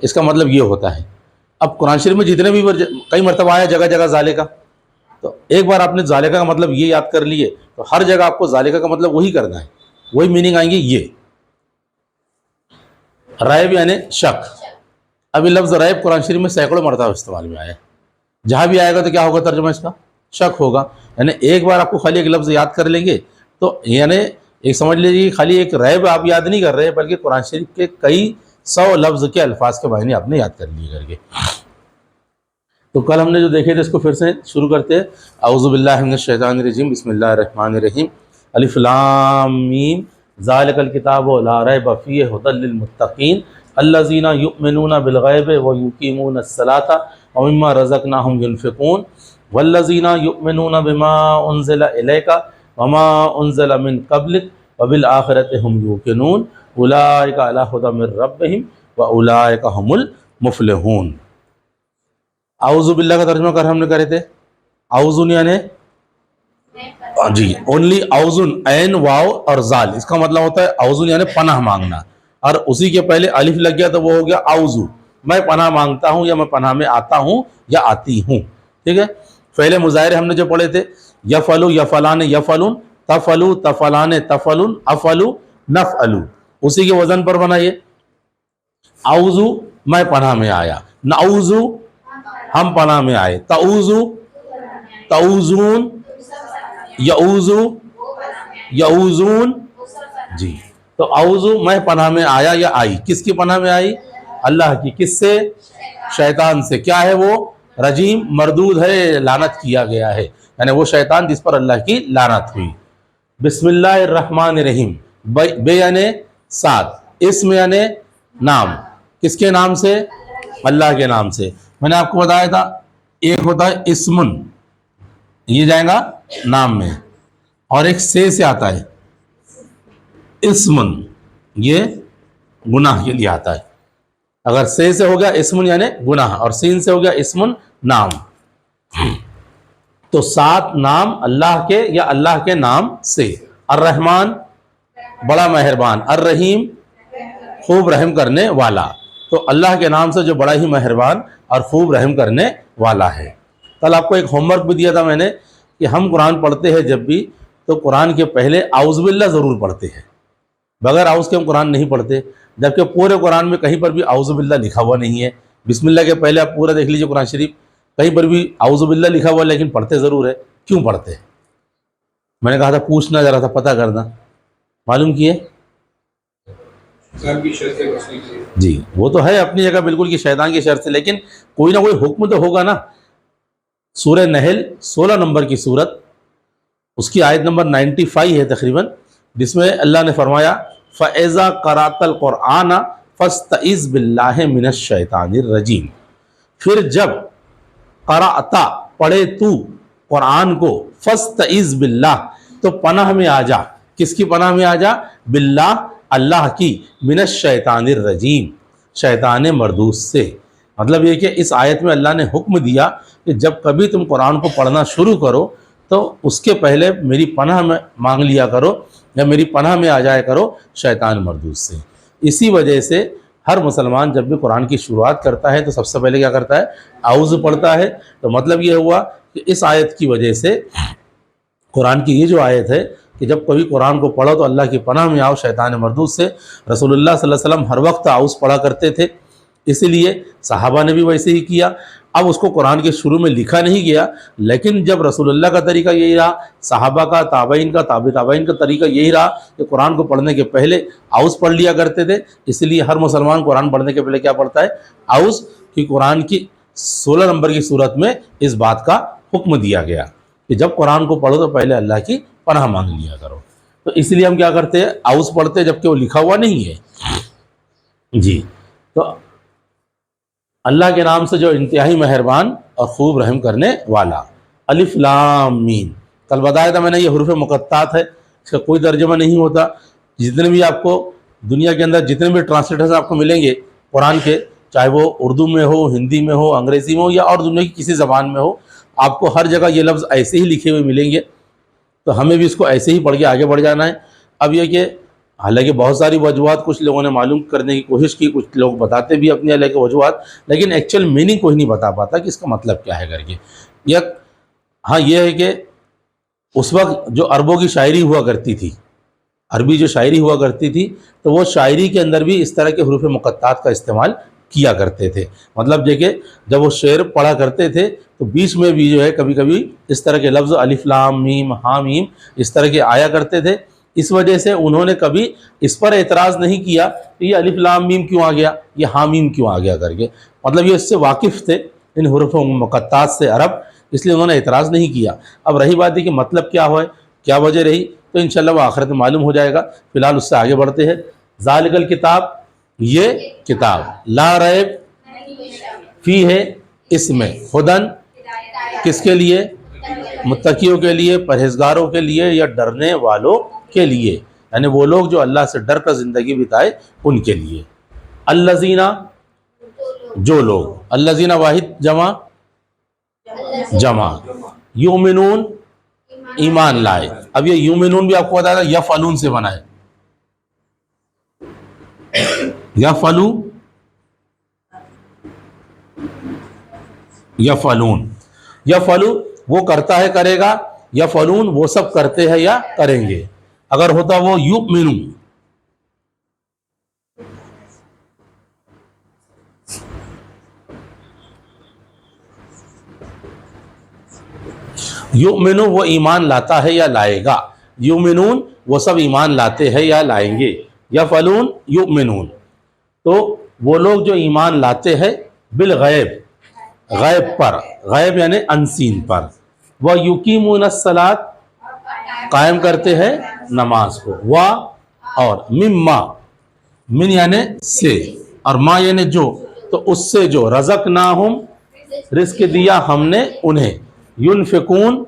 اس کا مطلب یہ ہوتا ہے۔ اب قرآن شریف میں جتنے بھی کئی مرتبہ آیا جگہ جگہ ذالکہ، تو ایک بار آپ نے ذالکہ کا مطلب یہ یاد کر لیے تو ہر جگہ آپ کو ذالکہ کا مطلب وہی کرنا ہے، وہی میننگ آئیں گے۔ یہ ریب یعنی شک، اب یہ لفظ ریب قرآن شریف میں سینکڑوں مرتبہ استعمال میں آیا ہے، جہاں بھی آئے گا تو کیا ہوگا ترجمہ اس کا؟ شک ہوگا۔ یعنی ایک بار آپ کو خالی ایک لفظ یاد کر لیں گے تو یعنی ایک سمجھ لیجیے خالی ایک ریب آپ یاد نہیں کر رہے بلکہ قرآن شریف کے کئی 100 لفظ کے الفاظ کے معنی آپ نے یاد کر لیے کر کے۔ تو کل ہم نے جو دیکھے تھے اس کو پھر سے شروع کرتے ہیں۔ اعوذ باللہ من الشیطان الرجیم، بسم اللہ الرحمن الرحیم، الف لام میم، ذالک الکتاب لا ریب فیہ ھدی للمتقین الذین یؤمنون بالغیب ویقیمون الصلاۃ ومما رزقناہم ینفقون والذین یؤمنون بما انزل الیک وما انزل من قبلک وبالآخرۃ ہم یوقنون اولئک علی ھدی من ربہم واولئک ھم المفلحون۔ اعوذ باللہ کا ترجمہ کر ہم نے کرے تھے، اعوذ یعنی جی اونلی اعوذ، عین واو اور زال، اس کا مطلب ہوتا ہے اعوذ یعنی پناہ مانگنا، اور اسی کے پہلے الف لگ گیا تو وہ ہو گیا اعوذ، میں پناہ مانگتا ہوں یا میں پناہ میں آتا ہوں یا آتی ہوں، ٹھیک ہے۔ فعل مظاہرے ہم نے جو پڑھے تھے، یفعلوا یفعلان یفعلون، تفعلوا تفعلان تفعلون، افعلوا نفعلوا، اسی کے وزن پر بنائیے۔ اعوذ میں پناہ میں آیا، نعوذ ہم پناہ میں آئے، تعوذ تعوذون، یعوذ یعوذون، جی تو اعوذ میں پناہ میں آیا یا آئی، کس کی پناہ میں آئی؟ اللہ کی۔ کس سے؟ شیطان سے۔ کیا ہے وہ؟ رجیم، مردود ہے، لعنت کیا گیا ہے، یعنی وہ شیطان جس پر اللہ کی لعنت ہوئی۔ بسم اللہ الرحمن الرحیم، بے یعنی ساتھ، اسم یعنی نام، کس کے نام سے؟ اللہ کے نام سے۔ میں نے آپ کو بتایا تھا ایک ہوتا ہے اسمن، یہ جائے گا نام میں، اور ایک سے آتا ہے اسمن، یہ گناہ کے لیے آتا ہے۔ اگر سے ہو گیا اسمن یعنی گناہ، اور سین سے ہو گیا اسمن نام، تو 7 نام اللہ کے یا اللہ کے نام سے۔ الرحمن بڑا مہربان، الرحیم خوب رحم کرنے والا، تو اللہ کے نام سے جو بڑا ہی مہربان اور خوب رحم کرنے والا ہے۔ کل آپ کو ایک ہوم ورک بھی دیا تھا میں نے کہ ہم قرآن پڑھتے ہیں جب بھی تو قرآن کے پہلے اعوذ باللہ ضرور پڑھتے ہیں، بغیر اعوذ کے ہم قرآن نہیں پڑھتے، جبکہ پورے قرآن میں کہیں پر بھی اعوذ باللہ لکھا ہوا نہیں ہے۔ بسم اللہ کے پہلے آپ پورا دیکھ لیجئے قرآن شریف، کہیں پر بھی اعوذ باللہ لکھا ہوا لیکن پڑھتے ضرور ہے۔ کیوں پڑھتے ہیں؟ میں نے کہا تھا پوچھنا ذرا تھا، پتہ کرنا، معلوم کیے؟ جی وہ تو ہے اپنی جگہ بالکل کہ شیطان کی شر سے، لیکن کوئی نہ کوئی حکم تو ہوگا نا۔ سورہ نحل 16 نمبر کی سورت، اس کی آیت نمبر 95 ہے تقریباً، جس میں اللہ نے فرمایا فَإِذَا قَرَأْتَ الْقُرْآنَ فَاسْتَعِذْ بِاللَّهِ مِنَ الشَّيْطَانِ الرَّجِيمِ، پھر جب قرأت پڑھے تو قرآن کو، فَاسْتَعِذْ بِاللَّهِ تو پناہ میں آ جا، کس کی پناہ میں آ جا؟ باللہ اللہ کی، من الشیطان الرجیم شیطان مردود سے۔ مطلب یہ کہ اس آیت میں اللہ نے حکم دیا کہ جب کبھی تم قرآن کو پڑھنا شروع کرو تو اس کے پہلے میری پناہ میں مانگ لیا کرو یا میری پناہ میں آ جایا کرو شیطان مردود سے۔ اسی وجہ سے ہر مسلمان جب بھی قرآن کی شروعات کرتا ہے تو سب سے پہلے کیا کرتا ہے؟ اعوذ پڑھتا ہے۔ تو مطلب یہ ہوا کہ اس آیت کی وجہ سے قرآن کی یہ جو آیت ہے کہ جب کبھی قرآن کو پڑھو تو اللہ کی پناہ میں آؤ شیطان مردود سے۔ رسول اللہ صلی اللہ علیہ وسلم ہر وقت اعوذ پڑھا کرتے تھے، اسی لیے صحابہ نے بھی ویسے ہی کیا۔ اب اس کو قرآن کے شروع میں لکھا نہیں گیا، لیکن جب رسول اللہ کا طریقہ یہی رہا، صحابہ کا، تابعین کا، تابع تابعین کا طریقہ یہی رہا کہ قرآن کو پڑھنے کے پہلے اعوذ پڑھ لیا کرتے تھے، اس لیے ہر مسلمان قرآن پڑھنے کے پہلے کیا پڑھتا ہے؟ اعوذ، کہ قرآن کی 16 نمبر کی صورت میں اس بات کا حکم دیا گیا کہ جب قرآن کو پڑھو تو پہلے اللہ کی پناہ مانگ لیا کرو۔ تو اس لیے ہم کیا کرتے ہیں؟ اعوذ پڑھتے ہیں جبکہ وہ لکھا ہوا نہیں ہے۔ جی تو اللہ کے نام سے جو انتہائی مہربان اور خوب رحم کرنے والا۔ الف لام میم، کل بتایا تھا میں نے یہ حروف مقطعات ہے، اس کا کوئی ترجمہ نہیں ہوتا۔ جتنے بھی آپ کو دنیا کے اندر جتنے بھی ٹرانسلیٹرز آپ کو ملیں گے قرآن کے، چاہے وہ اردو میں ہو، ہندی میں ہو، انگریزی میں ہو یا اور دنیا کی کسی زبان میں ہو، آپ کو ہر جگہ یہ لفظ ایسے ہی لکھے ہوئے ملیں گے، تو ہمیں بھی اس کو ایسے ہی پڑھ کے آگے بڑھ جانا ہے۔ اب یہ کہ حالانکہ بہت ساری وجوہات کچھ لوگوں نے معلوم کرنے کی کوشش کی، کچھ لوگ بتاتے بھی اپنی الگ وجوہات، لیکن ایکچوئل میننگ کوئی نہیں بتا پاتا کہ اس کا مطلب کیا ہے کر کے. یا ہاں یہ ہے کہ اس وقت جو عربوں کی شاعری ہوا کرتی تھی، عربی جو شاعری ہوا کرتی تھی، تو وہ شاعری کے اندر بھی اس طرح کے حروف مقطعات کا استعمال کیا کرتے تھے. مطلب دیکھیں جب وہ شعر پڑھا کرتے تھے تو بیچ میں بھی جو ہے کبھی کبھی اس طرح کے لفظ الف لام میم ہا میم اس طرح کے آیا کرتے تھے. اس وجہ سے انہوں نے کبھی اس پر اعتراض نہیں کیا کہ یہ الف لام میم کیوں آ گیا، یہ ہا میم کیوں آ گیا کر کے. مطلب یہ اس سے واقف تھے ان حروف مقطعات سے عرب، اس لیے انہوں نے اعتراض نہیں کیا. اب رہی بات ہے کہ مطلب کیا ہوئے، کیا وجہ رہی، تو انشاءاللہ وہ آخرت میں معلوم ہو جائے گا. فی الحال اس سے آگے بڑھتے ہیں. ذالک الکتاب، یہ کتاب، لا ریب فی ہے اس میں، ہدن کس کے لیے، متقیوں کے لیے، پرہیزگاروں کے لیے یا ڈرنے والوں کے لیے، یعنی وہ لوگ جو اللہ سے ڈر کر زندگی بتائے ان کے لیے. الذین، جو لوگ، الذین واحد جمع، جمع، یؤمنون ایمان لائے. اب یہ یؤمنون بھی آپ کو بتایا تھا یفعلون سے بنا ہے، یفعلو، یفعلون، یفعلو وہ کرتا ہے کرے گا، یفعلون وہ سب کرتے ہیں یا کریں گے. اگر ہوتا وہ یؤمنون، یؤمنون وہ ایمان لاتا ہے یا لائے گا، یؤمنون وہ سب ایمان لاتے ہیں یا لائیں گے، یفعلون یؤمنون تو وہ لوگ جو ایمان لاتے ہیں بالغیب، غیب پر، غیب یعنی انسین پر، وہ یقیمون الصلاۃ قائم کرتے ہیں نماز کو، و اور مما، من یعنی سے اور ما یعنی جو، تو اس سے جو رزقناہم رزق دیا ہم نے انہیں، ینفقون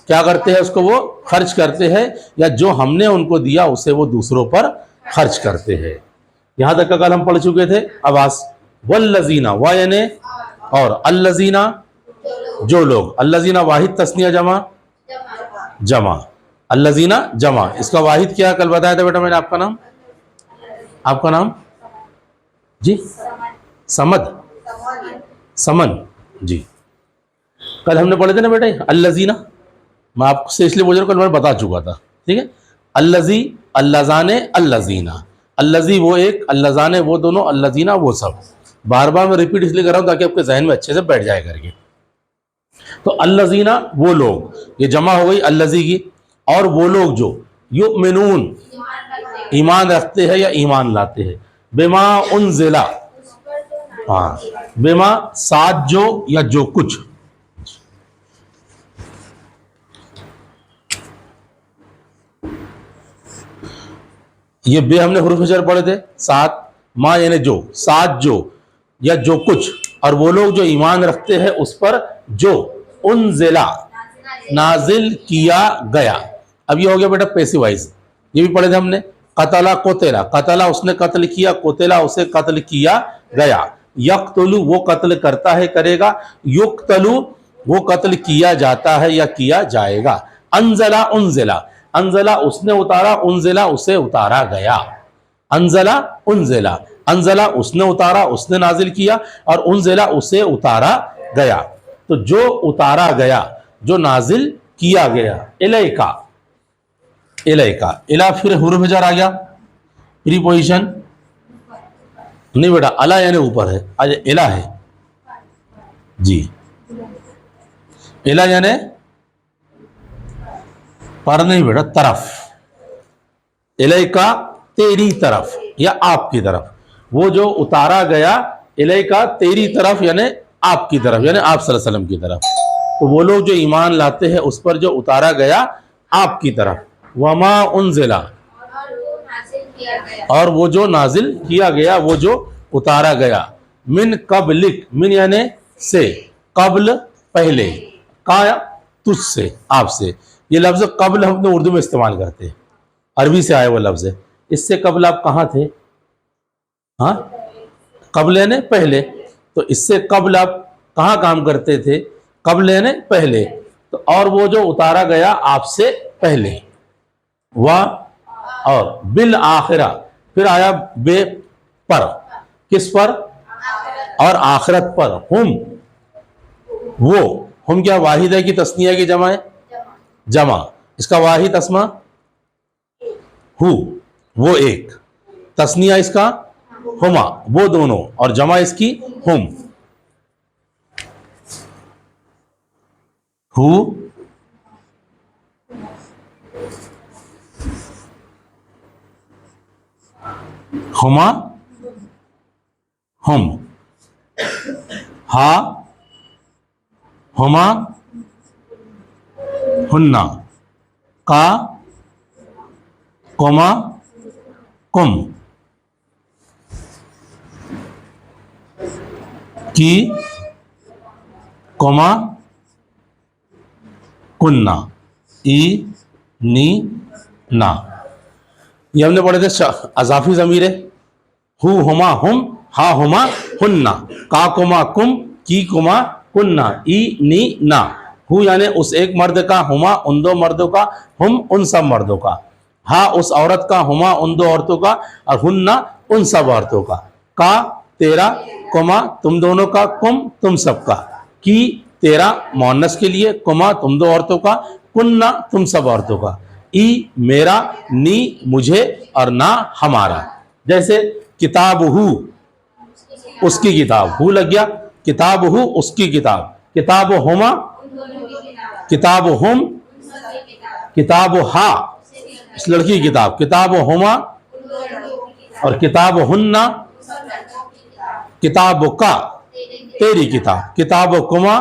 کیا کرتے ہیں اس کو وہ خرچ کرتے ہیں، یا جو ہم نے ان کو دیا اسے وہ دوسروں پر خرچ کرتے ہیں. یہاں تک کا کل ہم پڑھ چکے تھے. اب والذین، و یعنی اور، الذین جو لوگ، الذین واحد تثنیہ جمع، جمع، الذین جمع، اس کا واحد کیا کل بتایا تھا بیٹا میں نے آپ کا نام، آپ کا نام جی سمد، سمن جی. کل ہم نے پڑھے تھے نا بیٹا الذین، میں آپ سے اس لیے بول رہا ہوں کل میں بتا چکا تھا، ٹھیک ہے. الذی، اللذان، الذین، الذی وہ ایک، اللذان وہ دونوں، الذین وہ سب. بار بار میں ریپیٹ اس لیے کر رہا ہوں تاکہ آپ کے ذہن میں اچھے سے بیٹھ جائے کر کے. تو الذین وہ لوگ، یہ جمع ہو گئی الذی کی، اور وہ لوگ جو یؤمنون ایمان رکھتے ہیں یا ایمان لاتے ہیں، بما انزل، ہاں بما ساتھ جو یا جو کچھ، یہ بے ہم نے حروف جر پڑھے تھے، ساتھ، ما یعنی جو، ساتھ جو یا جو کچھ، اور وہ لوگ جو ایمان رکھتے ہیں اس پر جو انزلہ نازل کیا گیا. اب یہ ہو گیا بیٹا پیسو وائز، یہ بھی پڑھے تھے ہم نے. قتلا قتلا، قتلا اس نے قتل کیا، قتلا اسے قتل کیا گیا. یقتلو وہ قتل کرتا ہے کرے گا، یقتلو وہ قتل کیا جاتا ہے یا کیا جائے گا. انزلہ انزلہ، انزلہ اس نے اتارا، انزلہ اسے اتارا گیا. انزلہ انزلہ، انزلہ اس نے اتارا، اس نے نازل کیا، اور انزلہ اسے اتارا گیا. تو جو اتارا گیا، جو نازل کیا گیا، الیکا، الیکا، الا پھر حروف جر آ گیا، پری پوزیشن نہیں بیٹا، الا یعنی اوپر ہے، آج الا ہے جی. الا یعنی پر نہیں بیٹا، طرف، الیکا تیری طرف یا آپ کی طرف. وہ جو اتارا گیا الیکا تیری طرف یعنی آپ کی طرف، یعنی آپ صلی اللہ علیہ وسلم کی طرف. تو وہ لوگ جو ایمان لاتے ہیں اس پر جو اتارا گیا آپ کی طرف. وما انزلہ، اور وہ جو نازل کیا گیا، وہ جو اتارا گیا. من قبلک، من یعنی سے، قبل پہلے، کا تجھ سے، آپ سے. یہ لفظ قبل ہم نے اردو میں استعمال کرتے ہیں، عربی سے آیا وہ لفظ ہے. اس سے قبل آپ کہاں تھے؟ ہاں قبل یعنی پہلے. تو اس سے قبل آپ کہاں کام کرتے تھے؟ قبل یعنی پہلے. تو اور وہ جو اتارا گیا آپ سے پہلے. اور بالآخرہ پھر آیا بے پر، کس پر؟ اور آخرت پر، ہم وہ، ہم کیا واحد ہے کہ تثنیہ کی جمع ہے؟ جمع، اس کا واحد اسما ہو، وہ ایک، تثنیہ اس کا ہما، وہ دونوں، اور جمع اس کی ہم، ہو ہما ہم، ہا ہما ہننا، کا کما کم، کی کما کننا، ای نی نا، یہ ہم نے پڑھے تھے اضافی ضمیر ہے، ہو ہما ہم، ہا ہما ہننا، کا کما کم، کی کما کننا، ای نی نا، ہو یعنی اس ایک مرد کا، ہما ان دو مردوں کا، ہم ان سب مردوں کا، ہا اس عورت کا، ہما ان دو عورتوں کا، اور ہننا ان سب عورتوں کا تیرا، کما تم دونوں کا، کم تم سب کا، کی تیرا مؤنث کے لیے، کما تم دو عورتوں کا، کننا تم سب عورتوں کا، ای میرا، نی مجھے، اور نا ہمارا۔ جیسے کتاب ہو اس کی کتاب، ہو لگ گیا، کتاب ہو اس کی کتاب، کتاب ہما کتاب ہم، کتاب ہا اس لڑکی کی کتاب، کتاب ہما اور کتاب ہننا، کتاب کا تیری کتاب، کتاب کما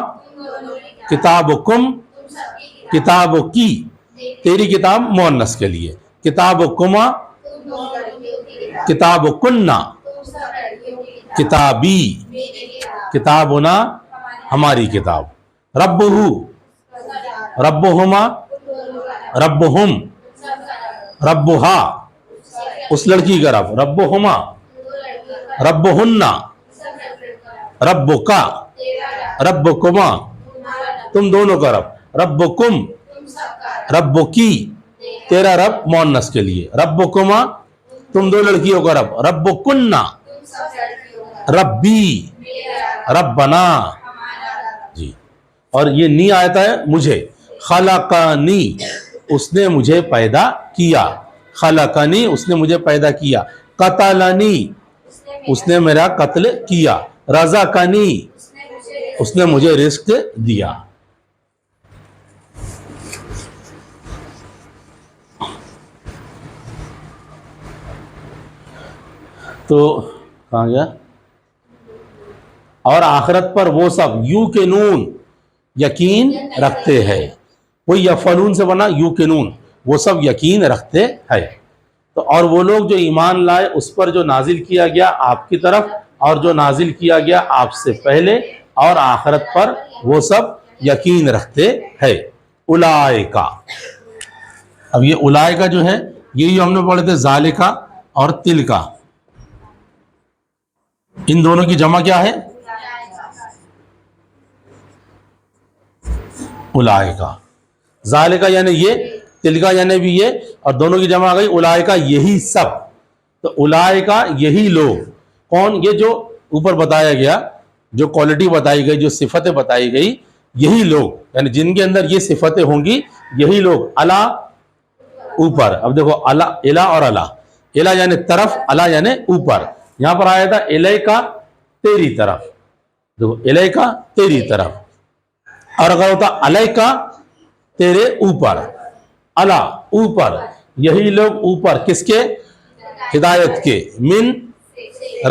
کتاب کم، کتاب کی تیری کتاب مؤنث کے لیے، کتاب کما کتاب کننا کتابی، کتابنا ہماری کتاب، رب ہو رب ہما رب ہم، رب ہا اس لڑکی کا رب، رب ہما رب ہننا، رب کا رب کما تم دونوں کا رب، رب کم رب کی تیرا رب مؤنث کے لیے، رب کما تم دو لڑکیوں کا رب، رب کننا ربی ربنا، جی۔ اور یہ نی آتا ہے مجھے، خلقانی اس نے مجھے پیدا کیا، خلقانی اس نے مجھے پیدا کیا، قتلنی اس نے میرا قتل کیا، رزقنی اس نے مجھے رزق دیا۔ تو کہاں گیا؟ اور آخرت پر وہ سب یوقنون یقین رکھتے ہیں، وہ یفعلون سے بنا یوقنون، وہ سب یقین رکھتے ہیں۔ تو اور وہ لوگ جو ایمان لائے اس پر جو نازل کیا گیا آپ کی طرف، اور جو نازل کیا گیا آپ سے پہلے، اور آخرت پر وہ سب یقین رکھتے ہیں۔ اولئکا، اب یہ اولئکا جو ہے یہی ہم نے پڑھے تھے، ذالکا اور تلکا، ان دونوں کی جمع کیا ہے؟ اولئکا، ذالکا یعنی یہ، تلکا یعنی بھی یہ، اور دونوں کی جمع آ گئی اولئکا یہی سب۔ تو اولئکا یہی لوگ، کون؟ یہ جو اوپر بتایا گیا، جو کوالٹی بتائی گئی، جو صفتیں بتائی گئی، یہی لوگ یعنی جن کے اندر یہ صفتیں ہوں گی، یہی لوگ، الا اوپر، اب دیکھو الا اور الا یعنی طرف، الا یعنی اوپر، یہاں پر آیا تھا الیکا تیری طرف، دیکھو الیکا تیری طرف، اور اگر ہوتا علیکا تیرے اوپر، الا اوپر، یہی لوگ اوپر کس کے؟ ہدایت کے، من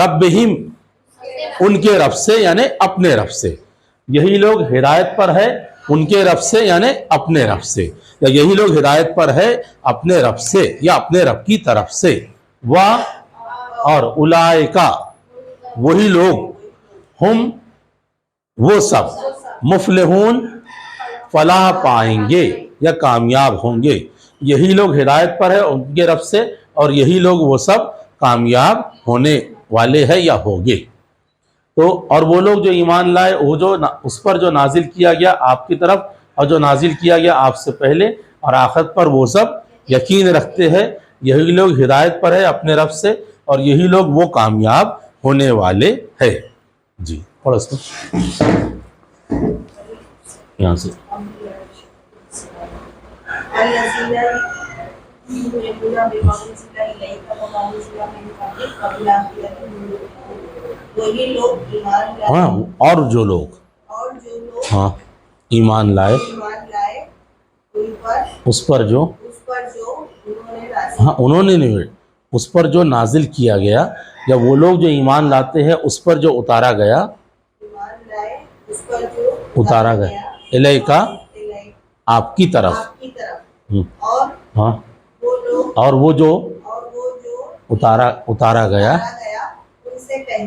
ربہم ان کے رب سے یعنی اپنے رب سے، یہی لوگ ہدایت پر ہے ان کے رب سے یعنی اپنے رب سے، یا یہی لوگ ہدایت پر ہے اپنے رب سے یا اپنے رب کی طرف سے، اور اولئکا وہی لوگ، ہم وہ سب، مفلحون فلاح پائیں گے یا کامیاب ہوں گے، یہی لوگ ہدایت پر ہے ان کے رب سے، اور یہی لوگ وہ سب کامیاب ہونے والے ہیں یا ہوگے۔ تو اور وہ لوگ جو ایمان لائے، وہ جو اس پر جو نازل کیا گیا آپ کی طرف، اور جو نازل کیا گیا آپ سے پہلے، اور آخرت پر وہ سب یقین رکھتے ہیں، یہی لوگ ہدایت پر ہے اپنے رب سے اور یہی لوگ وہ کامیاب ہونے والے ہیں. جی پڑھو اس کو یہاں سے. ہاں اور جو لوگ ہاں ایمان لائے اس پر جو ہاں انہوں نے نہیں اس پر جو نازل کیا گیا یا وہ لوگ جو ایمان لاتے ہیں اس پر جو اتارا گیا الیکا آپ کی طرف. ہاں اور وہ جو اتارا گیا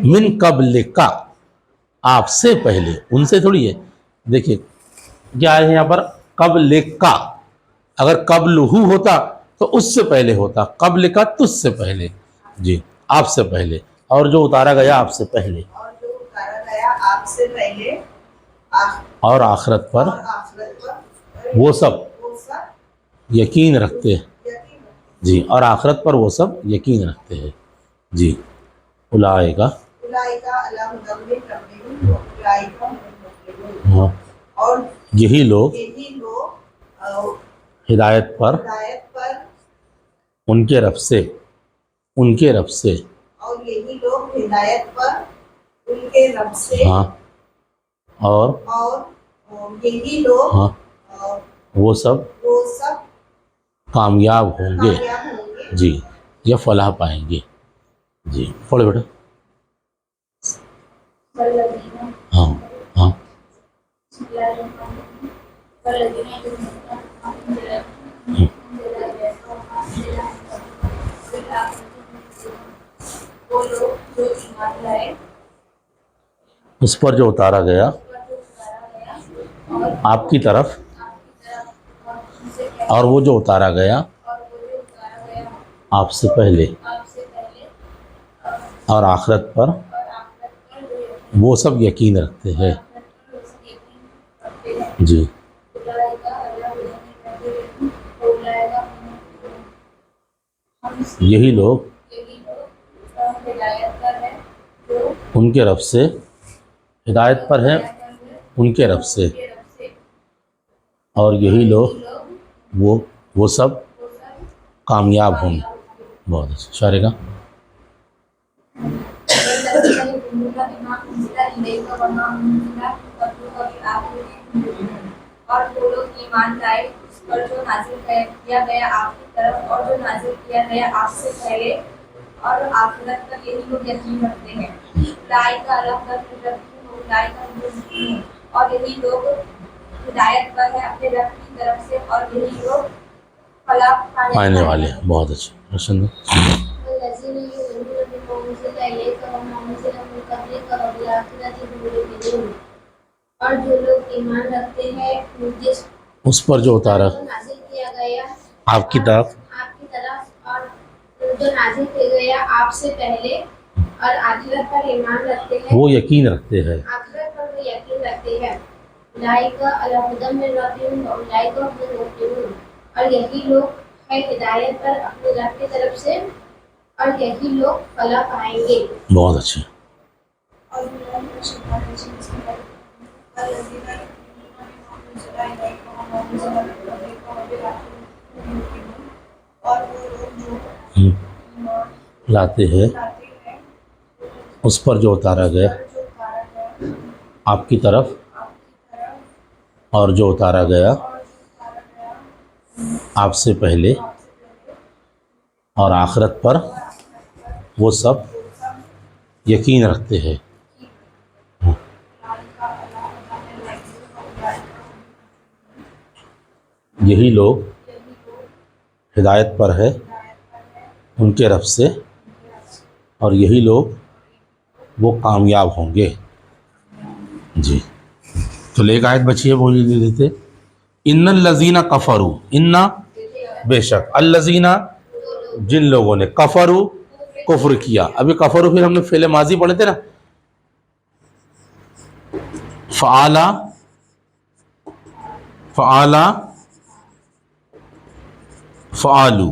من قبل کا آپ سے پہلے. ان سے تھوڑی ہے. دیکھیے کیا ہے یہاں پر قبل کا. اگر قبل ہو ہوتا تو اس سے پہلے ہوتا. قبل کا تجھ سے پہلے. جی آپ سے پہلے. اور جو اتارا گیا آپ سے پہلے اور آخرت پر وہ سب یقین رکھتے ہیں. جی اور آخرت پر وہ سب یقین رکھتے ہیں. جی اولئک ہاں یہی لوگ ہدایت پر ان کے رب سے اور یہی لوگ ہدایت پر ان کے رب سے ہاں اور یہی لوگ ہاں وہ سب کامیاب ہوں گے. جی یا فلاح پائیں گے. جی پڑھو بیٹا. ہاں ہاں اس پر جو اتارا گیا آپ کی طرف اور وہ جو اتارا گیا آپ سے پہلے اور آخرت پر وہ سب یقین رکھتے ہیں. جی یہی لوگ ان کے رب سے ہدایت پر ہیں ان کے رب سے اور یہی لوگ وہ سب کامیاب ہوں گے. بہت اچھا. شارے کا اور وہ لوگ ایمان لائے اس پر جو نازل کیا گیا آپ کی طرف اور جو نازل کیا گیا آپ سے پہلے اور آخرت پر یہی لوگ یقین رکھتے ہیں. اولئک علی ہدی اولئک هم المفلحون. اور یہی لوگ ہدایت پر ہے اپنے رب کی طرف سے اور یہی لوگ فلاح پانے والے. بہت اچھا. روشن الذين يؤمنون بما أنزل إليك وما أنزل من قبلك وبالآخرة هم يوقنون. اور جو لوگ ایمان رکھتے ہیں اس پر جو اتارا نازل کیا گیا آپ کی طرف اور جو نازل کیا گیا آپ سے پہلے اور آخرت پر ایمان رکھتے ہیں وہ یقین رکھتے ہیں. آخرت پر وہ یقین رکھتے ہیں. اولئک علی ہدی من ربہم واولئک هم المفلحون. اور یہی لوگ ہے ہدایت پر اپنے رب کی طرف سے اور یہی لوگ فلاح پائیں گے. بہت اچھا. اور وہ لوگ جو لاتے ہیں اس پر جو اتارا گیا آپ کی طرف اور جو اتارا گیا آپ سے پہلے اور آخرت پر وہ سب یقین رکھتے ہیں. یہی لوگ ہدایت پر ہے ان کے رب سے اور یہی لوگ وہ کامیاب ہوں گے. جی تو ایک آیت بچی ہے وہ لے لیتے. ان الذین کفروا ان بے شک الذین جن لوگوں نے کفروا کفر کیا. ابھی کفروا پھر ہم نے فعل ماضی پڑھے تھے نا. فعلوا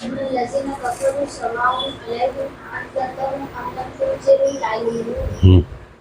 الذين كفروا سواء عليهم أأنذرتهم أم لم تنذرهم لا يؤمنون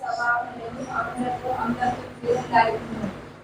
سواء عليهم أأنذرتهم أم لم تنذرهم لا يؤمنون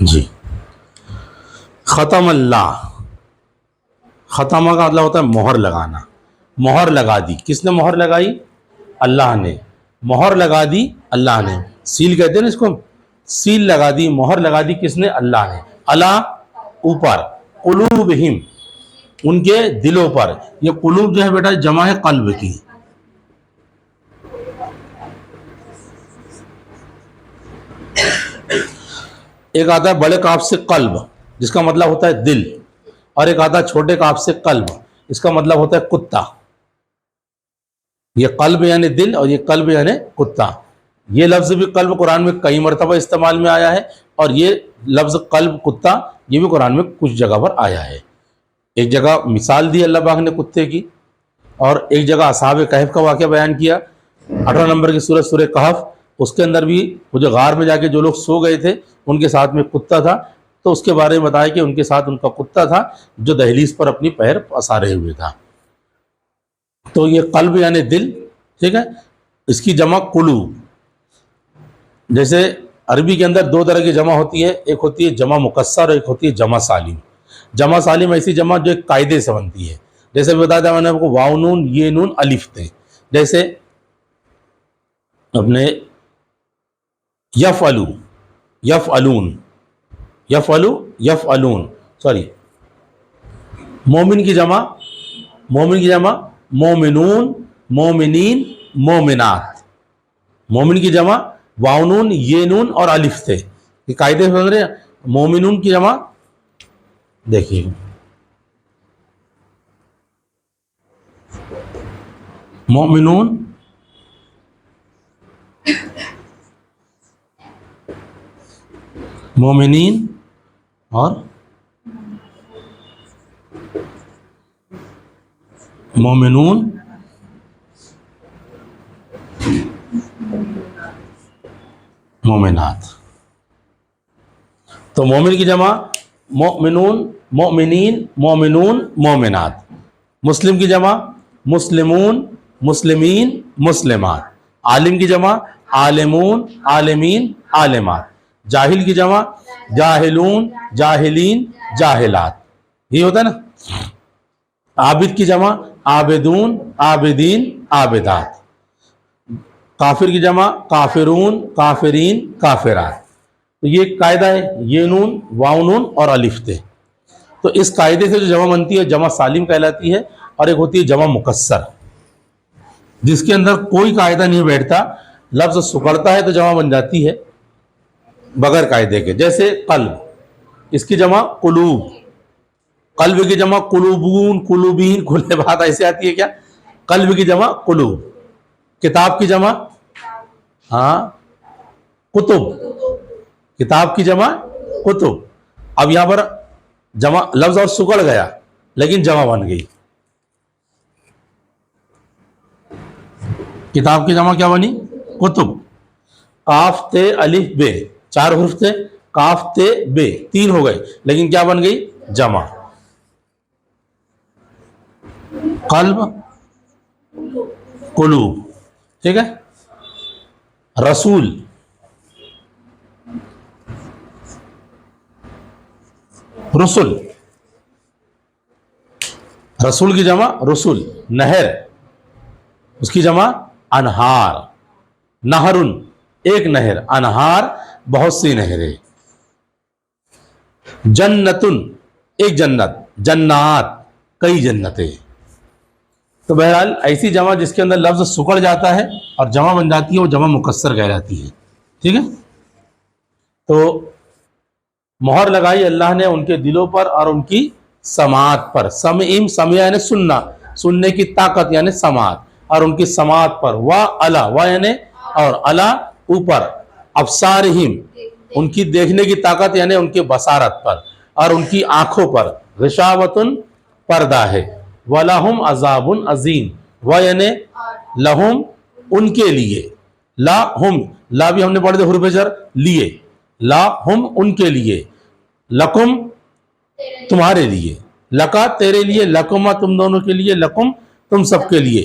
جی ختم اللہ، ختمہ کا مطلب ہوتا ہے مہر لگانا، مہر لگا دی، کس نے مہر لگائی؟ اللہ نے، مہر لگا دی اللہ نے، سیل کہتے ہیں نا اس کو، سیل لگا دی، مہر لگا دی کس نے؟ اللہ نے، اللہ اوپر، قلوبہم ان کے دلوں پر، یہ قلوب جو ہے بیٹا جمع ہے قلب کی، ایک آتا ہے بڑے کاف سے قلب جس کا مطلب ہوتا ہے دل، اور ایک آتا ہے چھوٹے کاف سے قلب، اس کا مطلب ہوتا ہے کتا، یہ قلب یعنی دل اور یہ قلب یعنی کتا، یہ لفظ بھی قلب قرآن میں کئی مرتبہ استعمال میں آیا ہے، اور یہ لفظ قلب کتا یہ بھی قرآن میں کچھ جگہ پر آیا ہے، ایک جگہ مثال دی اللہ پاک نے کتے کی، اور ایک جگہ اصحاب کہف کا واقعہ بیان کیا، 18 نمبر کی سورہ سورہ کہف، اس کے اندر بھی وہ جو غار میں جا کے جو لوگ سو گئے تھے ان کے ساتھ میں کتا تھا، تو اس کے بارے میں بتایا کہ ان کے ساتھ ان کا کتا تھا جو دہلیز پر اپنی پیر پسارے ہوئے تھا، تو یہ قلب یعنی دل، ٹھیک ہے، اس کی جمع قلوب، جیسے عربی کے اندر دو طرح کی جمع ہوتی ہے، ایک ہوتی ہے جمع مکسر اور ایک ہوتی ہے جمع سالم، جمع سالم ایسی جمع جو ایک قاعدے سے بنتی ہے، جیسے بتا دیا میں نے آپ کو واو نون یہ نون الف تھے، جیسے اپنے یفعلو یفعلون یفعلو یفعلون، سوری مومن کی جمع مومنون مومنین مومنات، مومن کی جمع واو نون یہ نون اور الف تھے، یہ قاعدے سے سمجھ رہے ہیں، مومنون کی جمع دیکھیے مومنون مومنین اور مومنون مومنات، تو مومن کی جمع مؤمنون مؤمنین مومنون مومنات، مسلم کی جمع مسلمون مسلمین مسلمات، عالم کی جمع عالمون عالمین عالمات، جاہل کی جمع جاہلون جاہلین جاہلات، یہ ہوتا ہے نا، عابد کی جمع عابدون عابدین عابدات، کافر کی جمع کافرون کافرین کافرات، تو یہ قاعدہ ہے، یہ نون واو نون اور الف تھے، تو اس قاعدے سے جو جمع بنتی ہے جمع سالم کہلاتی ہے، اور ایک ہوتی ہے جمع مکسر جس کے اندر کوئی قاعدہ نہیں بیٹھتا، لفظ سکڑتا ہے تو جمع بن جاتی ہے بغیر قاعدے کے، جیسے قلب، اس کی جمع قلوب، قلب کی جمع قلوبون قلوبین، کھلے بات ایسے آتی ہے کیا، قلب کی جمع قلوب، کتاب کی جمع کتب، کتاب کی جمع کتب، اب یہاں پر جمع لفظ اور سکڑ گیا لیکن جمع بن گئی، کتاب کی جمع کیا بنی؟ کتب، قاف تے الف بے، 4 حرف تھے، قاف تے بے 3 ہو گئے لیکن کیا بن گئی؟ جمع، قلب قلوب، ٹھیک ہے، رسول رسول، رسول کی جمع رسول، نہر اس کی جمع انہار، نہرن ایک نہر، انہار بہت سی نہریں، جنتن ایک جنت، جنات کئی جنتیں، تو بہرحال ایسی جمع جس کے اندر لفظ سکڑ جاتا ہے اور جمع بن جاتی ہے وہ جمع مکسر کہلاتی ہے، ٹھیک ہے، تو مہر لگائی اللہ نے ان کے دلوں پر اور ان کی سماعت پر، سمع یعنی سننا، سننے کی طاقت یعنی سماعت، اور ان کی سماعت پر، و یعنی اور الا اوپر، ابصارہم ان کی دیکھنے کی طاقت یعنی ان کی بصارت پر، اور ان کی آنکھوں پر، غشاوتن پردہ ہے، وَلَهُمْ عَذَابٌ عَظِيمٌ، و یعنی لہم ان کے لیے، لا ہم، لا بھی ہم نے پڑھ دے حرف جر لیے، لا ہم ان کے لیے، لکم تمہارے لیے، لکا تیرے لیے، لکما تم دونوں کے لیے، لکم تم سب کے لیے،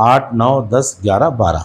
8, 9, 10, 11, 12